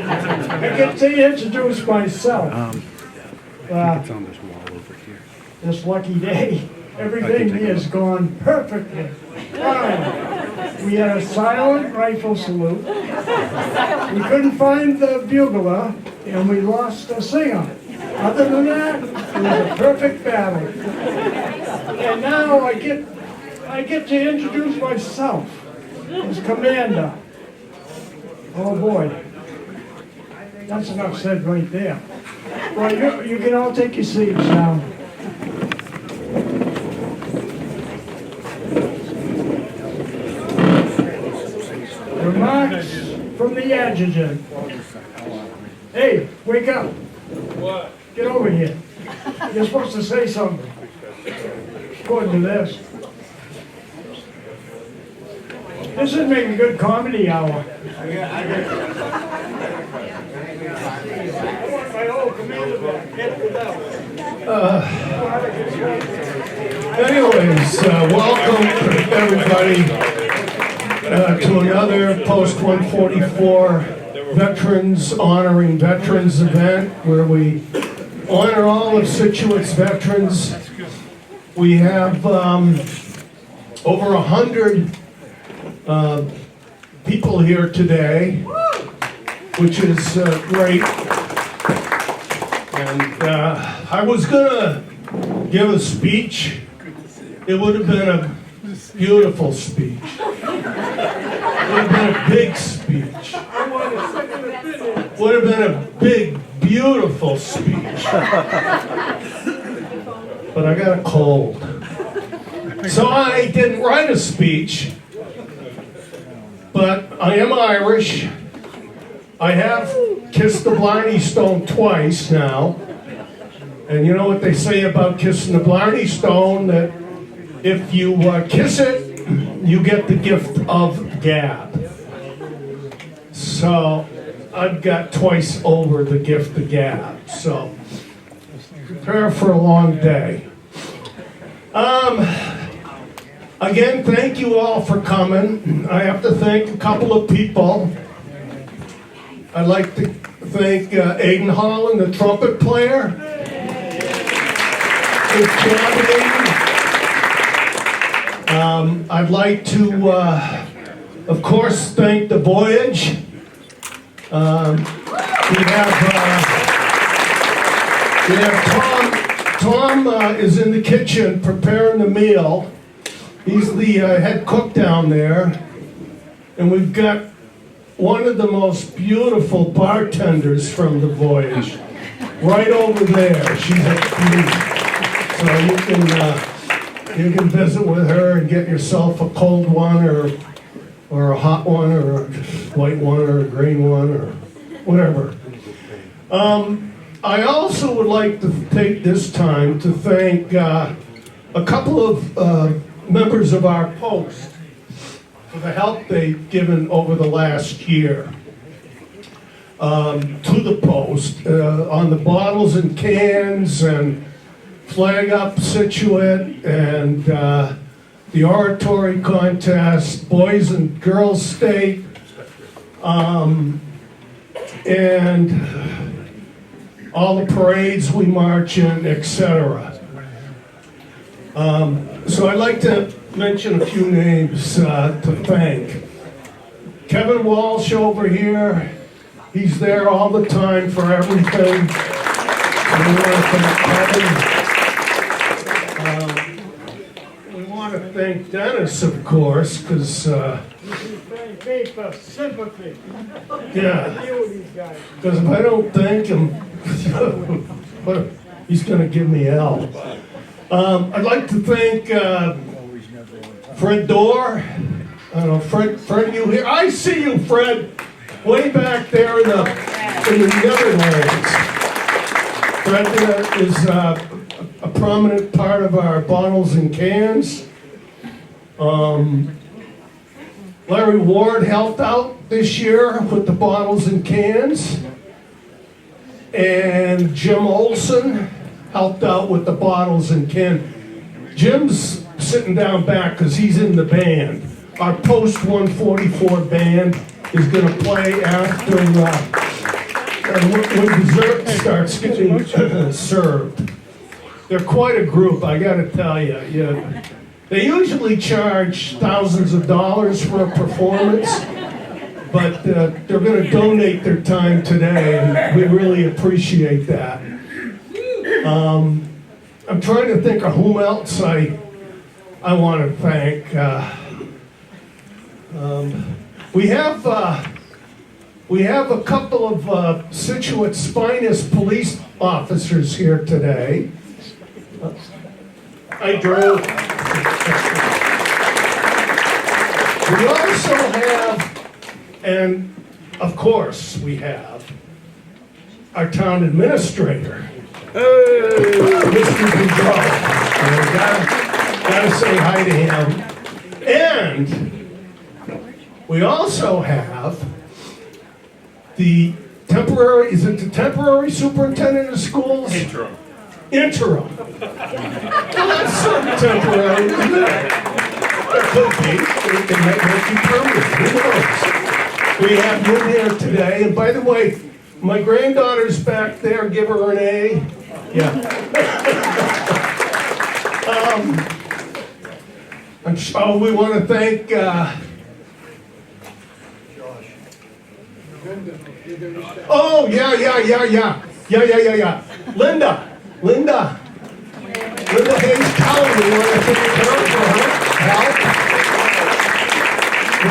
I get to introduce myself. It's on this wall over here. This lucky day, everything here has gone perfectly fine. We had a silent rifle salute. We couldn't find the bugler, and we lost a singer. Other than that, it was a perfect battle. And now I get to introduce myself as commander. Oh boy, that's enough said right there. Well, you can all take your seats now. Remarks from the adjutant. Hey, wake up. What? Get over here. You're supposed to say something. According to this. This would make a good comedy hour. I want my old commander back. Get it out. Anyways, welcome everybody to another Post 144 Veterans Honoring Veterans event where we honor all of Scituate's veterans. We have over 100 people here today, which is great. And I was gonna give a speech. It would have been a beautiful speech. It would have been a big speech. Would have been a big, beautiful speech. But I got a cold. So I didn't write a speech. But I am Irish. I have kissed the Blarney Stone twice now. And you know what they say about kissing the Blarney Stone? That if you kiss it, you get the gift of gab. So I've got twice over the gift of gab. So prepare for a long day. Again, thank you all for coming. I have to thank a couple of people. I'd like to thank Aiden Holland, the trumpet player. Good job, Aiden. I'd like to, of course, thank the Voyage. We have Tom is in the kitchen preparing the meal. He's the head cook down there. And we've got one of the most beautiful bartenders from the Voyage right over there. She's a beauty. So you can visit with her and get yourself a cold one or a hot one or a white one or a green one or whatever. I also would like to take this time to thank a couple of members of our post for the help they've given over the last year to the post on the bottles and cans and Flag Up Scituate and the oratory contest, Boys and Girls State, and all the parades we march in, etc. So I'd like to mention a few names to thank. Kevin Walsh over here, he's there all the time for everything. So we want to thank Kevin. We want to thank Dennis, of course, because Thank me for sympathy. yeah, You these guys. because if I don't thank him, he's going to give me hell. I'd like to thank Fred Dorr. I don't know, Fred, you here? I see you, Fred, way back there in the Netherlands. Fred is a prominent part of our bottles and cans. Larry Ward helped out this year with the bottles and cans. And Jim Olson helped out with the bottles and cans. Jim's sitting down back because he's in the band. Our Post 144 band is going to play after when dessert starts getting served. They're quite a group, I gotta tell you. Yeah. They usually charge thousands of dollars for a performance, but they're gonna donate their time today, and we really appreciate that. I'm trying to think of whom else I want to thank. We have a couple of Scituate's finest police officers here today. I drove. We also have, and of course we have, our town administrator. Mr. Boudreau. Gotta say hi to him. And we also have the temporary, is it the temporary superintendent of schools? Interim. Well, that's sort of temporary, isn't it? It could be. It might be permanent. Who knows? We have you here today. And by the way, my granddaughter's back there. Give her an A. Yeah. We want to thank oh, yeah. Linda Hayes Kelly, we want to thank her for her help.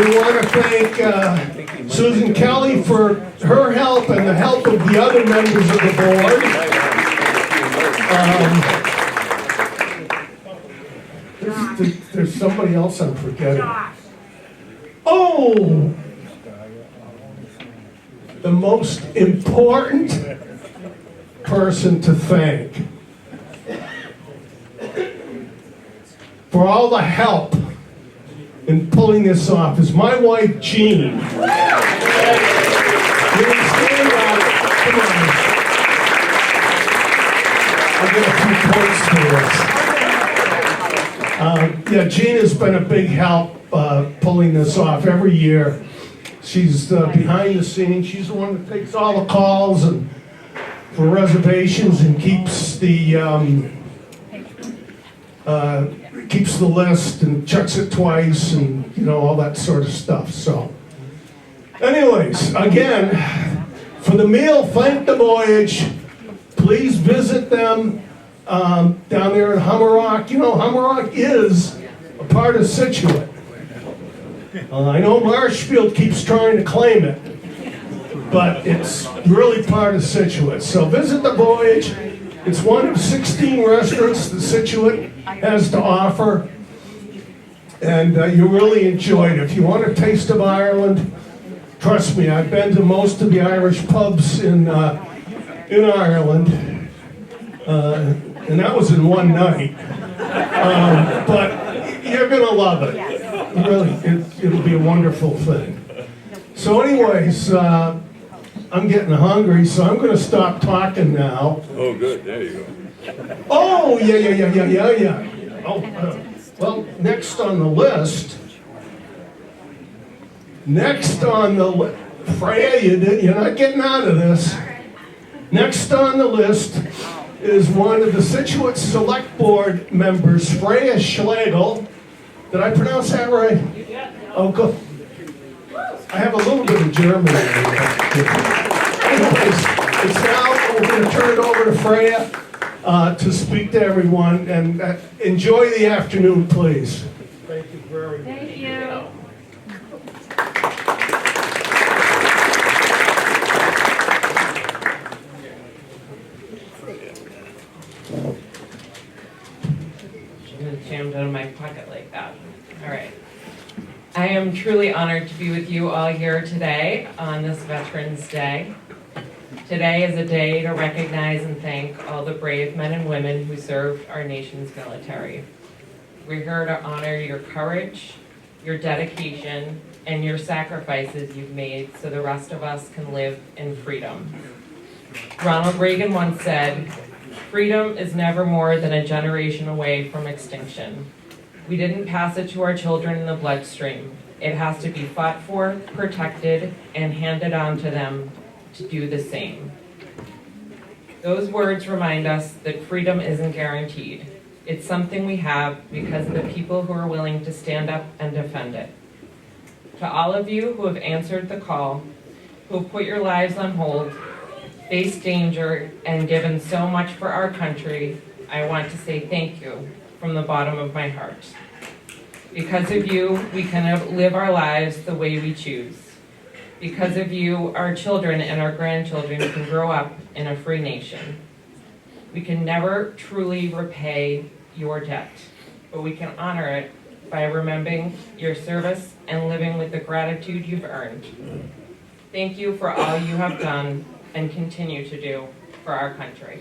We want to thank Susan Kelly for her help and the help of the other members of the board. There's somebody else I'm forgetting. Oh! The most important person to thank for all the help in pulling this off is my wife, Jean. Stand up. Come on. I'll get a few points for this. Yeah, Jean has been a big help pulling this off every year. She's behind the scenes. She's the one that takes all the calls and for reservations and keeps the list and checks it twice and all that sort of stuff. So, anyways, again, for the meal, thank the Voyage. Please visit them down there in Hummerock. Hummerock is a part of Scituate. I know Marshfield keeps trying to claim it, but it's really part of Scituate. So visit the Voyage. It's one of 16 restaurants that Scituate has to offer, and you really enjoy it. If you want a taste of Ireland, trust me, I've been to most of the Irish pubs in Ireland, and that was in one night. But you're gonna love it. Really, it'll be a wonderful thing. So anyways, I'm getting hungry, so I'm gonna stop talking now. Oh, good, there you go. Oh, yeah. Oh, well, next on the list, Freya, you're not getting out of this. Next on the list is one of the Scituate Select Board members, Freya Schlegel. Did I pronounce that right? Oh, good. I have a little bit of German. Anyways, it's now, we're going to turn it over to Freya to speak to everyone, and enjoy the afternoon, please. Thank you very much. Thank you. Jammed out of my pocket like that. All right. I am truly honored to be with you all here today on this Veterans Day. Today is a day to recognize and thank all the brave men and women who served our nation's military. We're here to honor your courage, your dedication, and your sacrifices you've made so the rest of us can live in freedom. Ronald Reagan once said, "Freedom is never more than a generation away from extinction." We didn't pass it to our children in the bloodstream. It has to be fought for, protected, and handed on to them to do the same. Those words remind us that freedom isn't guaranteed. It's something we have because of the people who are willing to stand up and defend it. To all of you who have answered the call, who have put your lives on hold, faced danger, and given so much for our country, I want to say thank you from the bottom of my heart. Because of you, we can live our lives the way we choose. Because of you, our children and our grandchildren can grow up in a free nation. We can never truly repay your debt, but we can honor it by remembering your service and living with the gratitude you've earned. Thank you for all you have done and continue to do for our country.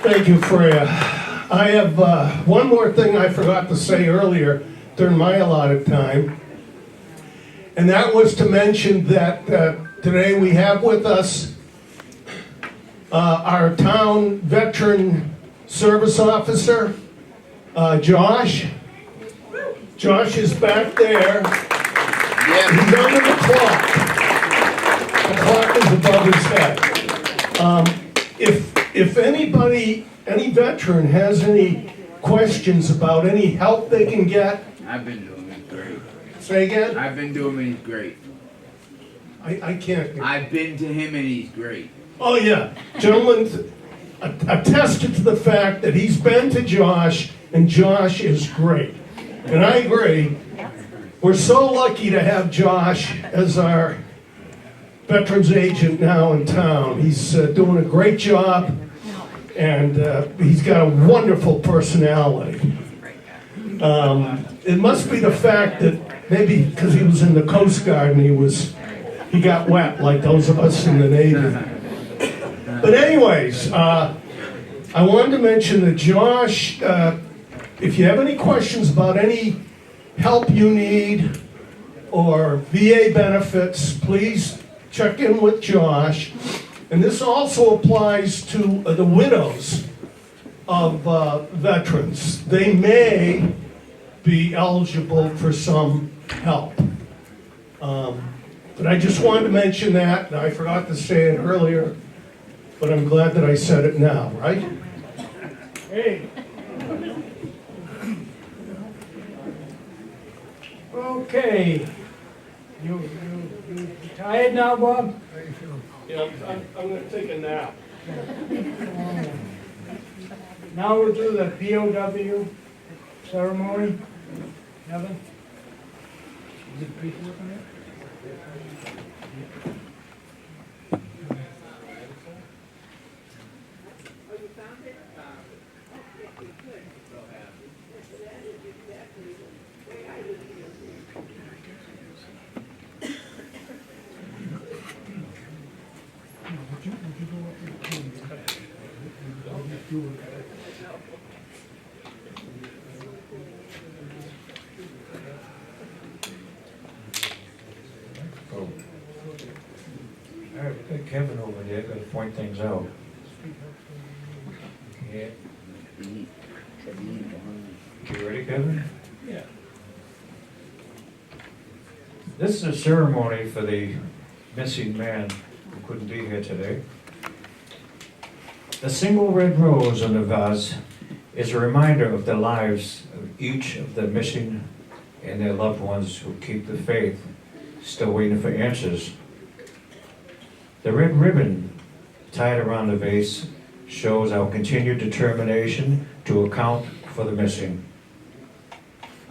Thank you, Freya. I have one more thing I forgot to say earlier during my allotted time, and that was to mention that today we have with us our town veteran service officer, Josh. Josh is back there. He's under the clock. The clock is above his head. If anybody, any veteran has any questions about any help they can get, I've been doing it great. say again? I've been doing it, he's great. I can't. I've been to him and he's great. Oh, yeah. Gentlemen attested to the fact that he's been to Josh, and Josh is great. And I agree. We're so lucky to have Josh as our veterans agent now in town. He's doing a great job, and he's got a wonderful personality. It must be the fact that maybe because he was in the Coast Guard and he got wet like those of us in the Navy. But anyways, I wanted to mention that Josh, if you have any questions about any help you need or VA benefits, please check in with Josh. And this also applies to the widows of veterans. They may be eligible for some help. But I just wanted to mention that, and I forgot to say it earlier, but I'm glad that I said it now, right? Hey. Okay. You tired now, Bob? Yeah, I'm gonna take a nap. Now we'll do the POW ceremony. Kevin? Is it paperwork on it? All right, we've got Kevin over there, gonna point things out. Yeah. You ready, Kevin? Yeah. This is a ceremony for the missing man who couldn't be here today. The single red rose on the vase is a reminder of the lives of each of the missing and their loved ones who keep the faith, still waiting for answers. The red ribbon tied around the vase shows our continued determination to account for the missing.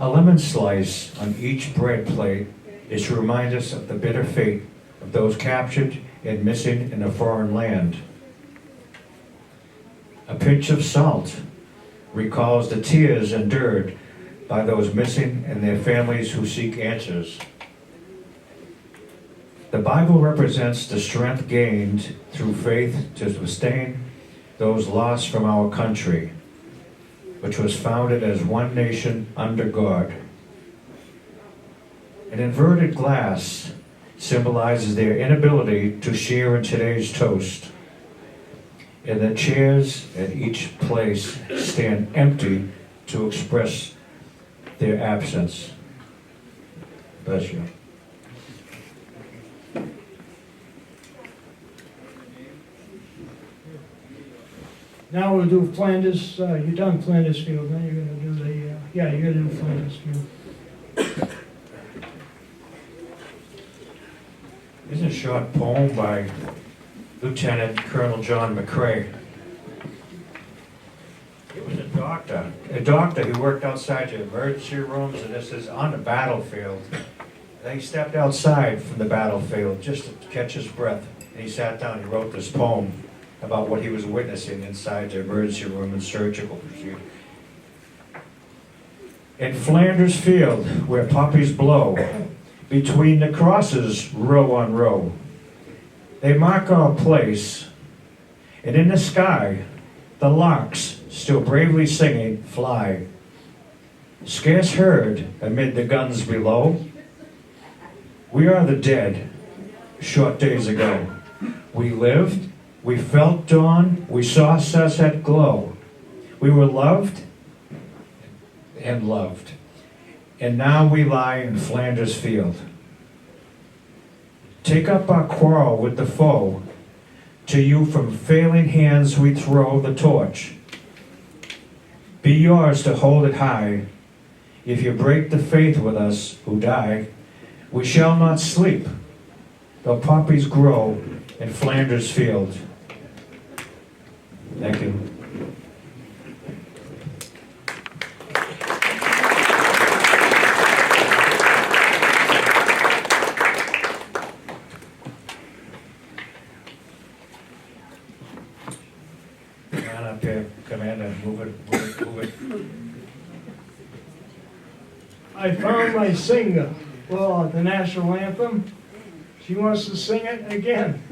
A lemon slice on each bread plate is to remind us of the bitter fate of those captured and missing in a foreign land. A pinch of salt recalls the tears endured by those missing and their families who seek answers. The Bible represents the strength gained through faith to sustain those lost from our country, which was founded as one nation under God. An inverted glass symbolizes their inability to share in today's toast, and the chairs at each place stand empty to express their absence. Bless you. Now we'll do Flanders, you done Flanders Field, now you're gonna do the, yeah, you're gonna do Flanders Field. This is a short poem by Lieutenant Colonel John McCrae. He was a doctor who worked outside the emergency rooms, and this is on the battlefield. And he stepped outside from the battlefield just to catch his breath, and he sat down, he wrote this poem about what he was witnessing inside the emergency room and surgical procedure. In Flanders Field, where poppies blow, between the crosses, row on row, they mark our place, and in the sky, the larks, still bravely singing, fly. Scarce heard amid the guns below, we are the dead, short days ago. We lived, we felt dawn, we saw sunset glow. We were loved and loved. And now we lie in Flanders Field. Take up our quarrel with the foe. To you from failing hands we throw the torch. Be yours to hold it high. If you break the faith with us who die, we shall not sleep, though poppies grow in Flanders Field. Thank you. Come on up here, Commander, move it. I found my singer for the National Anthem. She wants to sing it again,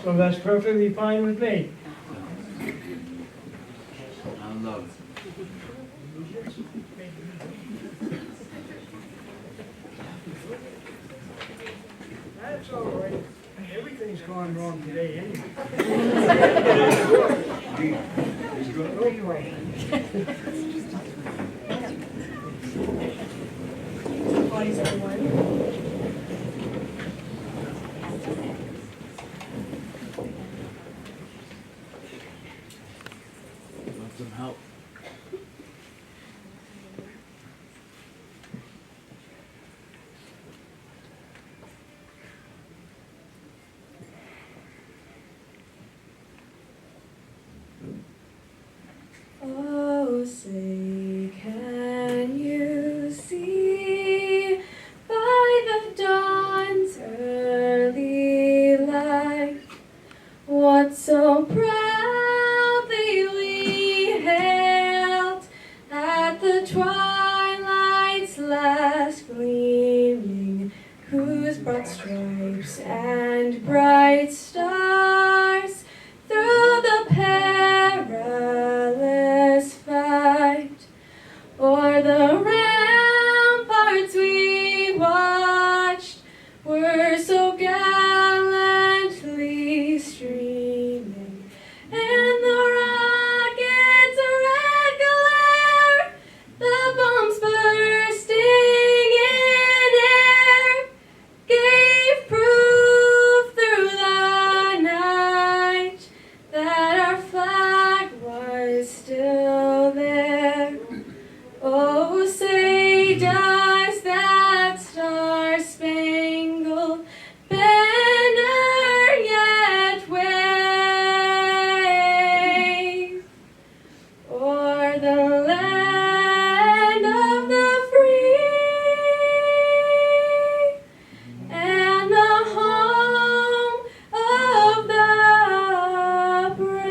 so that's perfectly fine with me. I love That's all right. Everything's gone wrong today anyway. some help. Oh, say, can you see by the dawn's early light what so proudly we hailed at the twilight's last gleaming, whose broad stripes and bright stars through the perilous fight o'er the ramparts we watched were so gallantly streaming, and the rockets' red glare, the bombs bursting in air, gave proof through the night that our flag was still there. Oh, say does that star-spangled banner yet wave o'er the land of the free and the home of the brave?